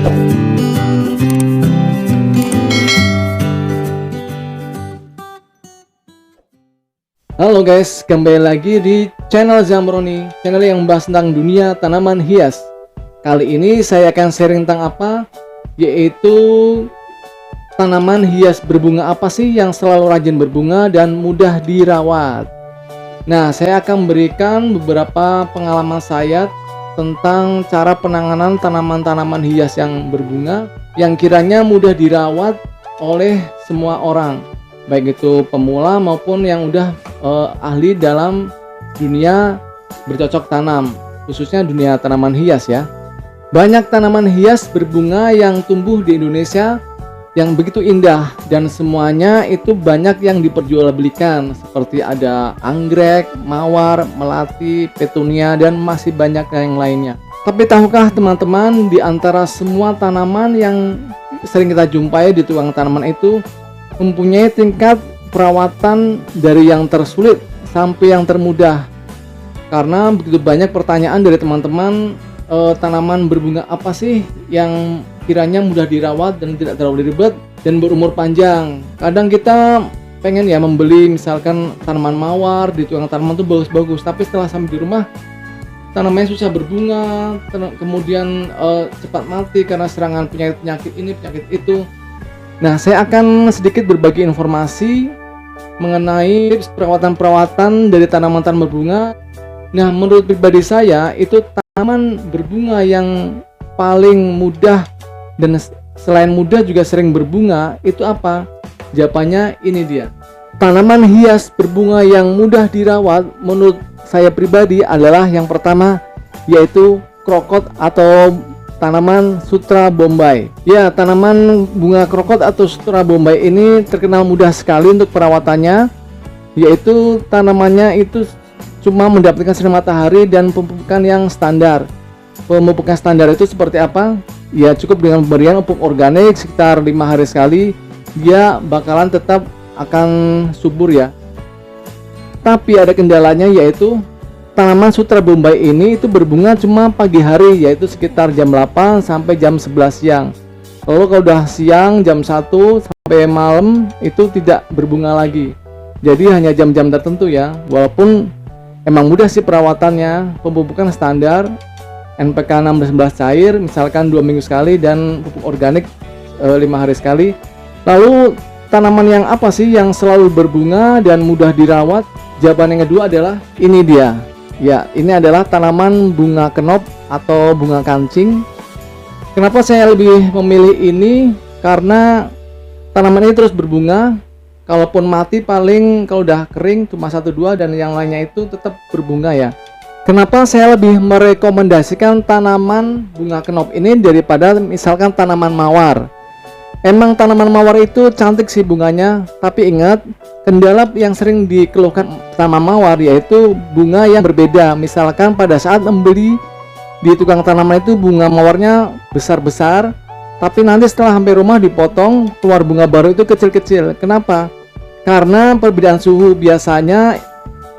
Halo guys, kembali lagi di channel Zamroni, channel yang membahas tentang dunia tanaman hias. Kali ini saya akan sharing tentang apa? Yaitu tanaman hias berbunga apa sih yang selalu rajin berbunga dan mudah dirawat. Nah, saya akan memberikan beberapa pengalaman saya tentang cara penanganan tanaman-tanaman hias yang berbunga yang kiranya mudah dirawat oleh semua orang, baik itu pemula maupun yang udah ahli dalam dunia bercocok tanam, khususnya dunia tanaman hias ya. Banyak tanaman hias berbunga yang tumbuh di Indonesia yang begitu indah dan semuanya itu banyak yang diperjualbelikan, seperti ada anggrek, mawar, melati, petunia, dan masih banyak yang lainnya. Tapi tahukah teman-teman, di antara semua tanaman yang sering kita jumpai di tukang tanaman itu mempunyai tingkat perawatan dari yang tersulit sampai yang termudah? Karena begitu banyak pertanyaan dari teman-teman, tanaman berbunga apa sih yang kiranya mudah dirawat dan tidak terlalu ribet dan berumur panjang. Kadang kita pengen ya membeli misalkan tanaman mawar di tukang tanaman tuh bagus-bagus, tapi setelah sampai di rumah tanamannya susah berbunga, kemudian cepat mati karena serangan penyakit ini, penyakit itu. Nah, saya akan sedikit berbagi informasi mengenai tips perawatan-perawatan dari tanaman-tanaman berbunga. Nah, menurut pribadi saya itu tanaman berbunga yang paling mudah dan selain mudah juga sering berbunga itu apa? Jawabannya ini dia. Tanaman hias berbunga yang mudah dirawat menurut saya pribadi adalah yang pertama, yaitu krokot atau tanaman sutra bombay. Ya, tanaman bunga krokot atau sutra bombay ini terkenal mudah sekali untuk perawatannya, yaitu tanamannya itu cuma mendapatkan sinar matahari dan pemupukan yang standar. Pemupukan standar itu seperti apa? Ya, cukup dengan pemberian pupuk organik sekitar 5 hari sekali, dia bakalan tetap akan subur ya. Tapi ada kendalanya, yaitu tanaman sutra bombay ini itu berbunga cuma pagi hari, yaitu sekitar jam 8 sampai jam 11 siang. Lalu kalau udah siang jam 1 sampai malam itu tidak berbunga lagi. Jadi hanya jam-jam tertentu ya. Walaupun emang mudah sih perawatannya, pemupukan standar NPK 16 cair misalkan 2 minggu sekali dan pupuk organik 5 hari sekali. Lalu tanaman yang apa sih yang selalu berbunga dan mudah dirawat? Jawaban yang kedua adalah ini dia. Ya, ini adalah tanaman bunga kenop atau bunga kancing. Kenapa saya lebih memilih ini? Karena tanaman ini terus berbunga. Kalaupun mati paling kalau udah kering cuma 1-2 dan yang lainnya itu tetap berbunga ya. Kenapa saya lebih merekomendasikan tanaman bunga kenop ini daripada misalkan tanaman mawar? Emang tanaman mawar itu cantik sih bunganya, tapi ingat, kendala yang sering dikeluhkan tanaman mawar yaitu bunga yang berbeda. Misalkan pada saat membeli di tukang tanaman itu bunga mawarnya besar-besar, tapi nanti setelah sampai rumah dipotong, keluar bunga baru itu kecil-kecil. Kenapa? Karena perbedaan suhu. Biasanya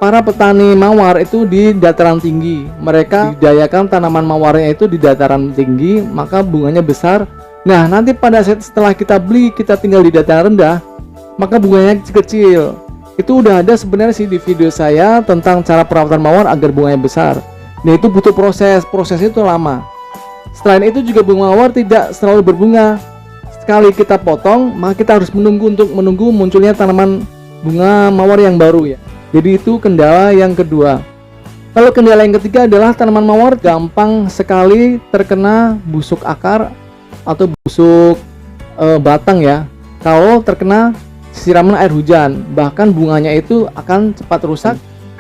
para petani mawar itu di dataran tinggi, mereka didayakan tanaman mawarnya itu di dataran tinggi, maka bunganya besar. Nah, nanti pada saat setelah kita beli, kita tinggal di dataran rendah, maka bunganya kecil. Itu udah ada sebenarnya sih di video saya tentang cara perawatan mawar agar bunganya besar. Nah, itu butuh proses itu lama. Selain itu juga bunga mawar tidak selalu berbunga. Sekali kita potong, maka kita harus menunggu munculnya tanaman bunga mawar yang baru ya. Jadi itu kendala yang kedua. Lalu kendala yang ketiga adalah tanaman mawar gampang sekali terkena busuk akar atau busuk batang ya. Kalau terkena siraman air hujan, bahkan bunganya itu akan cepat rusak.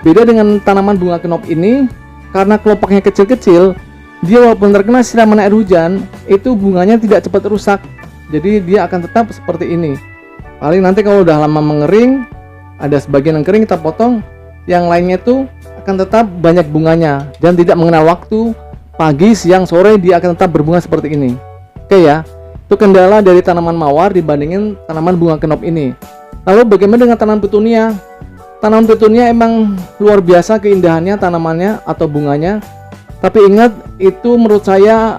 Beda dengan tanaman bunga kenop ini, karena kelompoknya kecil-kecil, dia walaupun terkena siraman air hujan, itu bunganya tidak cepat rusak. Jadi dia akan tetap seperti ini. Paling nanti kalau udah lama mengering, ada sebagian yang kering kita potong, yang lainnya itu akan tetap banyak bunganya dan tidak mengenal waktu, pagi, siang, sore dia akan tetap berbunga seperti ini. Oke ya, itu kendala dari tanaman mawar dibandingin tanaman bunga kenop ini. Lalu bagaimana dengan tanaman petunia? Tanaman petunia emang luar biasa keindahannya tanamannya atau bunganya, tapi ingat itu menurut saya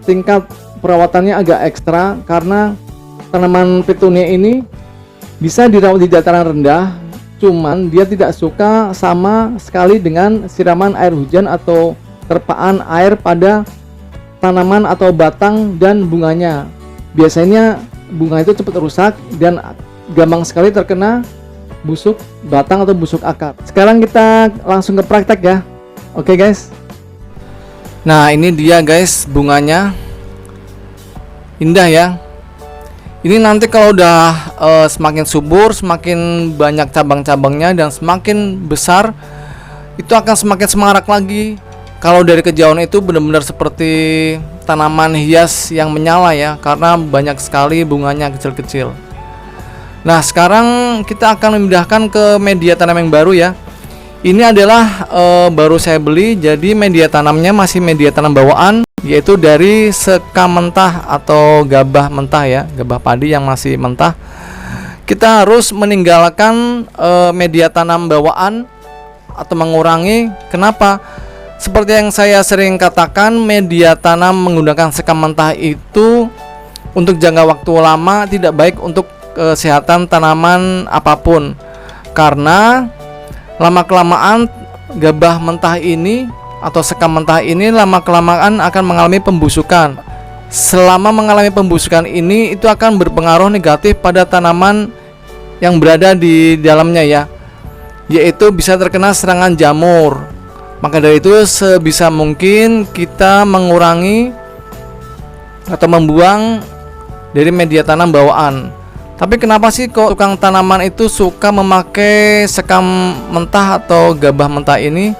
tingkat perawatannya agak ekstra karena tanaman petunia ini bisa dirawat di dataran rendah, cuman dia tidak suka sama sekali dengan siraman air hujan atau terpaan air pada tanaman atau batang dan bunganya. Biasanya bunga itu cepat rusak dan gampang sekali terkena busuk batang atau busuk akar. Sekarang kita langsung ke praktek ya. Oke guys. Nah, ini dia guys bunganya. Indah ya. Ini nanti kalau udah semakin subur, semakin banyak cabang-cabangnya dan semakin besar, itu akan semakin semarak lagi. Kalau dari kejauhan itu benar-benar seperti tanaman hias yang menyala ya, karena banyak sekali bunganya kecil-kecil. Nah, sekarang kita akan memindahkan ke media tanam yang baru ya. Ini adalah baru saya beli, jadi media tanamnya masih media tanam bawaan, yaitu dari sekam mentah atau gabah mentah ya, gabah padi yang masih mentah. Kita harus meninggalkan media tanam bawaan atau mengurangi. Kenapa? Seperti yang saya sering katakan, media tanam menggunakan sekam mentah itu untuk jangka waktu lama tidak baik untuk kesehatan tanaman apapun, karena lama-kelamaan gabah mentah ini atau sekam mentah ini lama-kelamaan akan mengalami pembusukan. Selama mengalami pembusukan ini, itu akan berpengaruh negatif pada tanaman yang berada di dalamnya ya, yaitu bisa terkena serangan jamur. Maka dari itu sebisa mungkin kita mengurangi atau membuang dari media tanam bawaan. Tapi kenapa sih kok tukang tanaman itu suka memakai sekam mentah atau gabah mentah ini?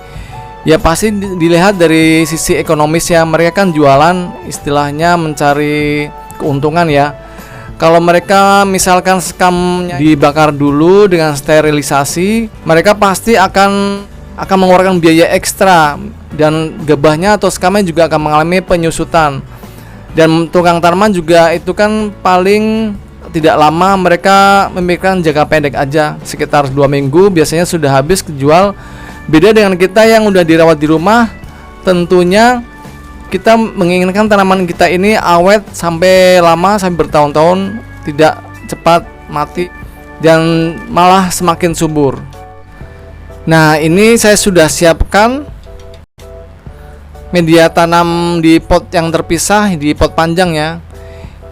Ya pasti dilihat dari sisi ekonomis ya. Mereka kan jualan, istilahnya mencari keuntungan ya. Kalau mereka misalkan sekamnya dibakar dulu dengan sterilisasi, mereka pasti akan mengeluarkan biaya ekstra, dan gabahnya atau sekamnya juga akan mengalami penyusutan. Dan tukang tanaman juga itu kan paling tidak lama, mereka memikirkan jangka pendek aja, sekitar 2 minggu biasanya sudah habis kejual. Beda dengan kita yang udah dirawat di rumah, tentunya kita menginginkan tanaman kita ini awet sampai lama, sampai bertahun-tahun, tidak cepat mati dan malah semakin subur. Nah, ini saya sudah siapkan media tanam di pot yang terpisah, di pot panjang ya.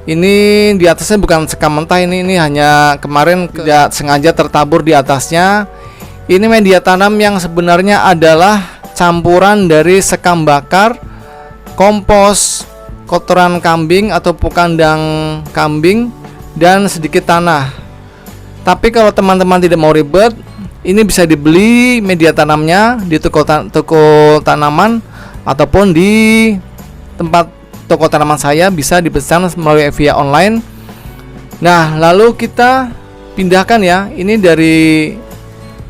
Ini di atasnya bukan sekam mentah, ini hanya kemarin tidak sengaja tertabur di atasnya. Ini media tanam yang sebenarnya adalah campuran dari sekam bakar, kompos, kotoran kambing atau kandang kambing, dan sedikit tanah. Tapi kalau teman-teman tidak mau ribet, ini bisa dibeli media tanamnya di toko tanaman ataupun di tempat toko tanaman saya, bisa dipesan melalui via online. Nah, lalu kita pindahkan ya. Ini dari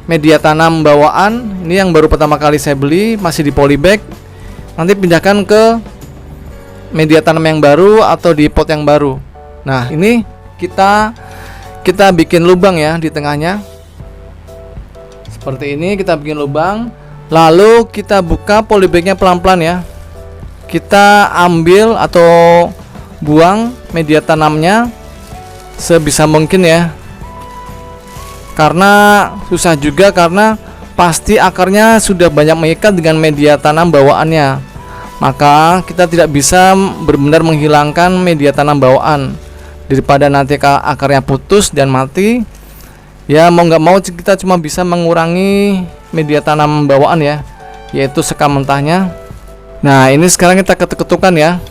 media tanam bawaan, ini yang baru pertama kali saya beli, masih di polybag. Nanti pindahkan ke media tanam yang baru atau di pot yang baru. Nah, ini kita bikin lubang ya di tengahnya. Seperti ini, kita bikin lubang. Lalu kita buka polybagnya pelan-pelan ya. Kita ambil atau buang media tanamnya sebisa mungkin ya, karena susah juga, karena pasti akarnya sudah banyak mengikat dengan media tanam bawaannya. Maka kita tidak bisa benar-benar menghilangkan media tanam bawaan, daripada nanti akarnya putus dan mati. Ya mau nggak mau kita cuma bisa mengurangi media tanam bawaan ya, yaitu sekam mentahnya. Nah, ini sekarang kita ketuk-ketukan ya.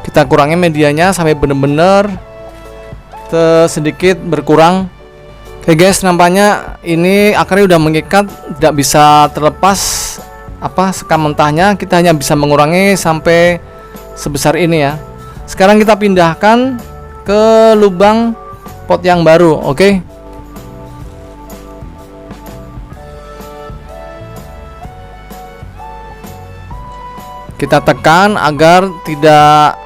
Kita kurangi medianya sampai benar-benar sedikit berkurang. Oke guys, nampaknya ini akarnya udah mengikat, tidak bisa terlepas sekam mentahnya. Kita hanya bisa mengurangi sampai sebesar ini ya. Sekarang kita pindahkan ke lubang pot yang baru. Oke. Kita tekan agar tidak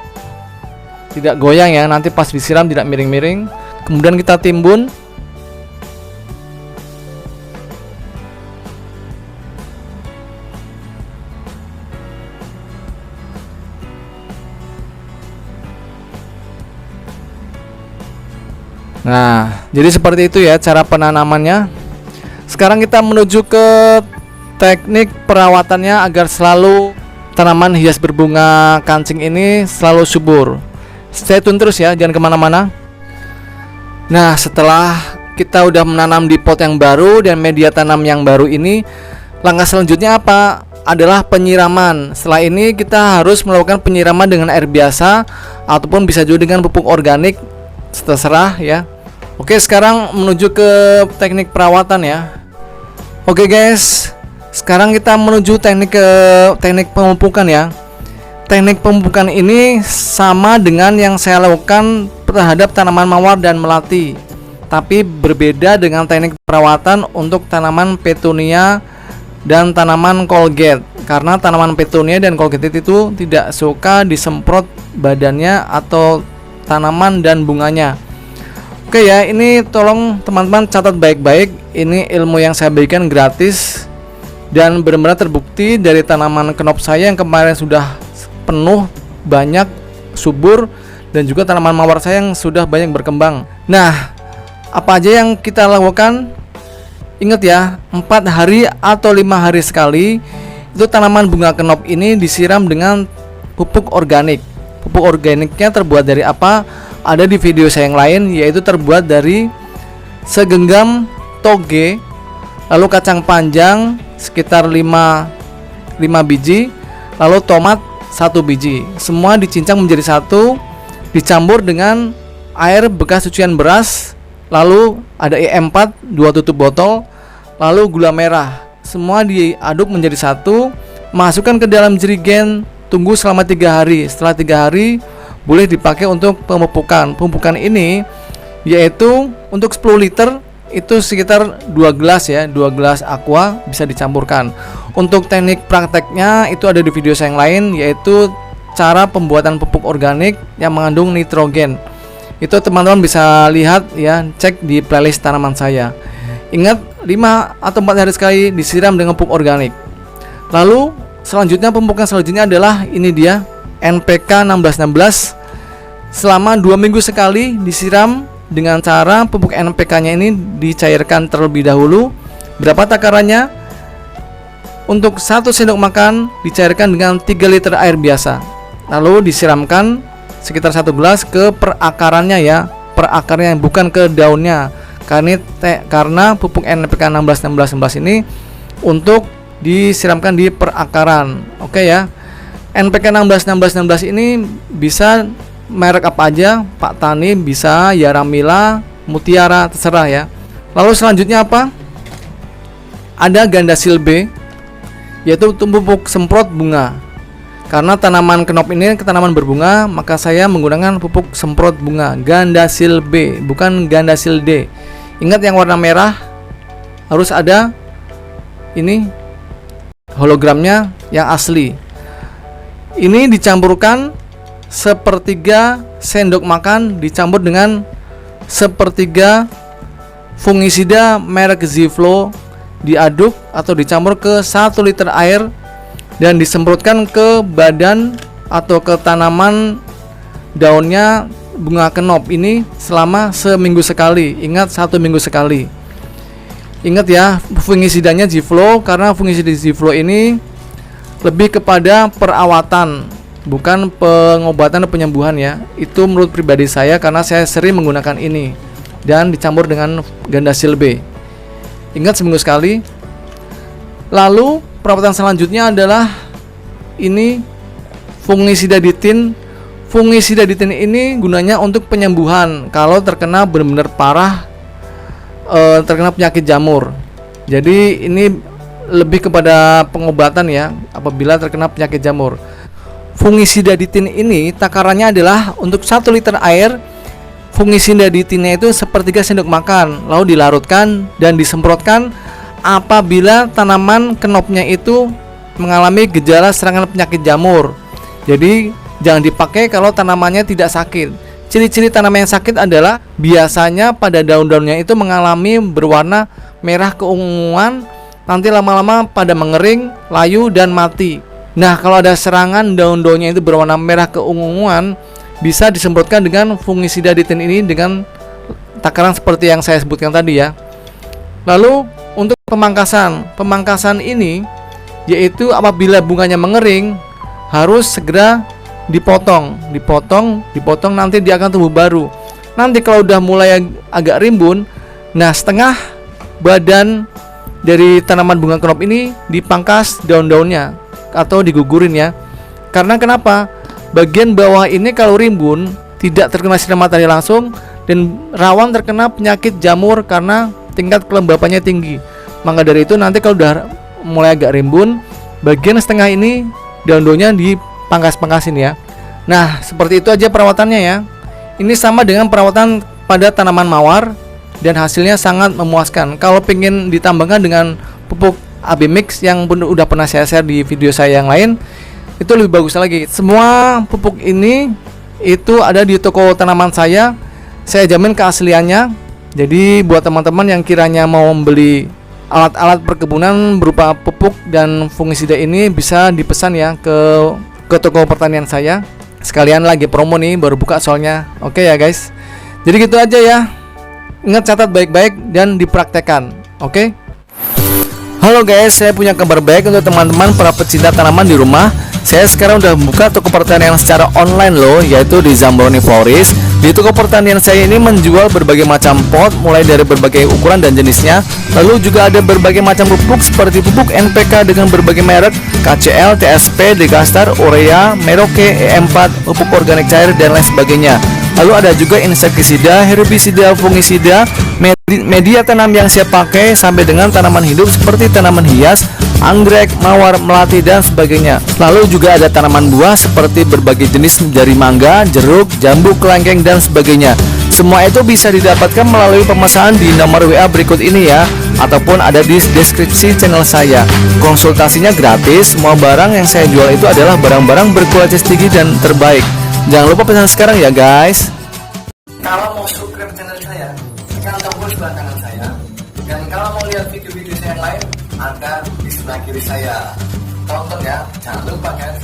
tidak goyang ya, nanti pas disiram tidak miring-miring. Kemudian kita timbun. Nah, jadi seperti itu ya cara penanamannya. Sekarang kita menuju ke teknik perawatannya agar selalu tanaman hias berbunga kancing ini selalu subur. Stay tune terus ya, jangan kemana-mana. Nah, setelah kita udah menanam di pot yang baru dan media tanam yang baru ini, langkah selanjutnya apa? Adalah penyiraman. Setelah ini kita harus melakukan penyiraman dengan air biasa ataupun bisa juga dengan pupuk organik, terserah ya. Oke, sekarang menuju ke teknik perawatan ya. Oke guys, sekarang kita menuju teknik pemupukan ya. Teknik pemupukan ini sama dengan yang saya lakukan terhadap tanaman mawar dan melati, tapi berbeda dengan teknik perawatan untuk tanaman petunia dan tanaman colgate. Karena tanaman petunia dan colgate itu tidak suka disemprot badannya atau tanaman dan bunganya. Oke ya, ini tolong teman-teman catat baik-baik. Ini ilmu yang saya berikan gratis dan benar-benar terbukti dari tanaman kenop saya yang kemarin sudah penuh, banyak, subur, dan juga tanaman mawar saya yang sudah banyak berkembang. Nah, apa aja yang kita lakukan? Ingat ya, 4 hari atau 5 hari sekali itu tanaman bunga kenop ini disiram dengan pupuk organik. Pupuk organiknya terbuat dari apa? Ada di video saya yang lain, yaitu terbuat dari segenggam toge, lalu kacang panjang sekitar 5 biji, lalu tomat 1 biji. Semua dicincang menjadi satu, dicampur dengan air bekas cucian beras, lalu ada E4 2 tutup botol, lalu gula merah. Semua diaduk menjadi satu, masukkan ke dalam jerigen, tunggu selama 3 hari. Setelah 3 hari boleh dipakai untuk pemupukan. Pemupukan ini yaitu untuk 10 liter itu sekitar 2 gelas ya, 2 gelas aqua bisa dicampurkan. Untuk teknik prakteknya itu ada di video saya yang lain, yaitu cara pembuatan pupuk organik yang mengandung nitrogen. Itu teman-teman bisa lihat ya, cek di playlist tanaman saya. Ingat, 5 atau 4 hari sekali disiram dengan pupuk organik. Lalu selanjutnya, pemupukan selanjutnya adalah ini dia, NPK 1616. Selama 2 minggu sekali disiram dengan cara pupuk NPK-nya ini dicairkan terlebih dahulu. Berapa takarannya? Untuk 1 sendok makan dicairkan dengan 3 liter air biasa. Lalu disiramkan sekitar 1 gelas ke perakarannya ya, perakarnya bukan ke daunnya. Karena pupuk NPK 1616 ini untuk disiramkan di perakaran. Oke ya. NPK 1616 ini bisa merek apa aja, Pak Tani bisa, Yaramila, Mutiara, terserah ya. Lalu selanjutnya apa? Ada Gandasil B, yaitu pupuk semprot bunga. Karena tanaman kenop ini tanaman berbunga, maka saya menggunakan pupuk semprot bunga Gandasil B, bukan Gandasil D. Ingat yang warna merah harus ada ini hologramnya yang asli. Ini dicampurkan 1/3 sendok makan dicampur dengan 1/3 fungisida merek Ziflo, diaduk atau dicampur ke 1 liter air dan disemprotkan ke badan atau ke tanaman daunnya bunga kenop ini selama seminggu sekali. Ingat, 1 minggu sekali. Ingat ya, fungisidanya Ziflo, karena fungisida Ziflo ini lebih kepada perawatan, bukan pengobatan dan penyembuhan ya. Itu menurut pribadi saya karena saya sering menggunakan ini dan dicampur dengan Gandasil B. Ingat, seminggu sekali. Lalu perawatan selanjutnya adalah ini fungisida ditin. Fungisida ditin ini gunanya untuk penyembuhan kalau terkena benar-benar parah, terkena penyakit jamur. Jadi ini lebih kepada pengobatan ya apabila terkena penyakit jamur. Fungisida ditin ini takarannya adalah untuk 1 liter air, fungisida ditinnya itu 1/3 sendok makan, lalu dilarutkan dan disemprotkan apabila tanaman kenopnya itu mengalami gejala serangan penyakit jamur. Jadi jangan dipakai kalau tanamannya tidak sakit. Ciri-ciri tanaman yang sakit adalah biasanya pada daun-daunnya itu mengalami berwarna merah keunguan, nanti lama-lama pada mengering, layu, dan mati. Nah, kalau ada serangan daun-daunnya itu berwarna merah keunguan, bisa disemprotkan dengan fungisida ditin ini dengan takaran seperti yang saya sebutkan tadi ya. Lalu untuk pemangkasan ini yaitu apabila bunganya mengering harus segera dipotong nanti dia akan tumbuh baru. Nanti kalau udah mulai agak rimbun, nah setengah badan dari tanaman bunga knop ini dipangkas daun-daunnya atau digugurin ya. Karena kenapa? Bagian bawah ini kalau rimbun tidak terkena sinar matahari langsung dan rawan terkena penyakit jamur karena tingkat kelembapannya tinggi. Maka dari itu nanti kalau udah mulai agak rimbun, bagian setengah ini daun-daunnya dipangkas-pangkasin ya. Nah, seperti itu aja perawatannya ya. Ini sama dengan perawatan pada tanaman mawar dan hasilnya sangat memuaskan. Kalau pengen ditambahkan dengan pupuk AB Mix yang udah pernah saya share di video saya yang lain, itu lebih bagus lagi. Semua pupuk ini itu ada di toko tanaman saya jamin keasliannya. Jadi buat teman-teman yang kiranya mau membeli alat-alat perkebunan berupa pupuk dan fungisida ini bisa dipesan ya ke toko pertanian saya. Sekalian lagi promo nih, baru buka soalnya. Oke ya guys. Jadi gitu aja ya. Ingat, catat baik-baik dan dipraktekkan. Oke. Halo guys, saya punya kabar baik untuk teman-teman para pecinta tanaman di rumah. Saya sekarang udah buka toko pertanian secara online loh, yaitu di Zambroni Florist. Di toko pertanian saya ini menjual berbagai macam pot, mulai dari berbagai ukuran dan jenisnya. Lalu juga ada berbagai macam pupuk seperti pupuk NPK dengan berbagai merek, KCL, TSP, Degastar, Urea, Merauke, E4, pupuk organik cair, dan lain sebagainya. Lalu ada juga insektisida, herbisida, fungisida, media tanam yang saya pakai sampai dengan tanaman hidup seperti tanaman hias, anggrek, mawar, melati, dan sebagainya. Lalu juga ada tanaman buah seperti berbagai jenis dari mangga, jeruk, jambu, kelengkeng, dan sebagainya. Semua itu bisa didapatkan melalui pemesanan di nomor WA berikut ini ya, ataupun ada di deskripsi channel saya. Konsultasinya gratis. Semua barang yang saya jual itu adalah barang-barang berkualitas tinggi dan terbaik. Jangan lupa pesan sekarang ya guys. Kalau mau subscribe channel saya, tekan tombol sebelah kanan saya. Dan kalau mau lihat video-video saya yang lain, ada di sebelah kiri saya. Tonton ya, jangan lupa guys.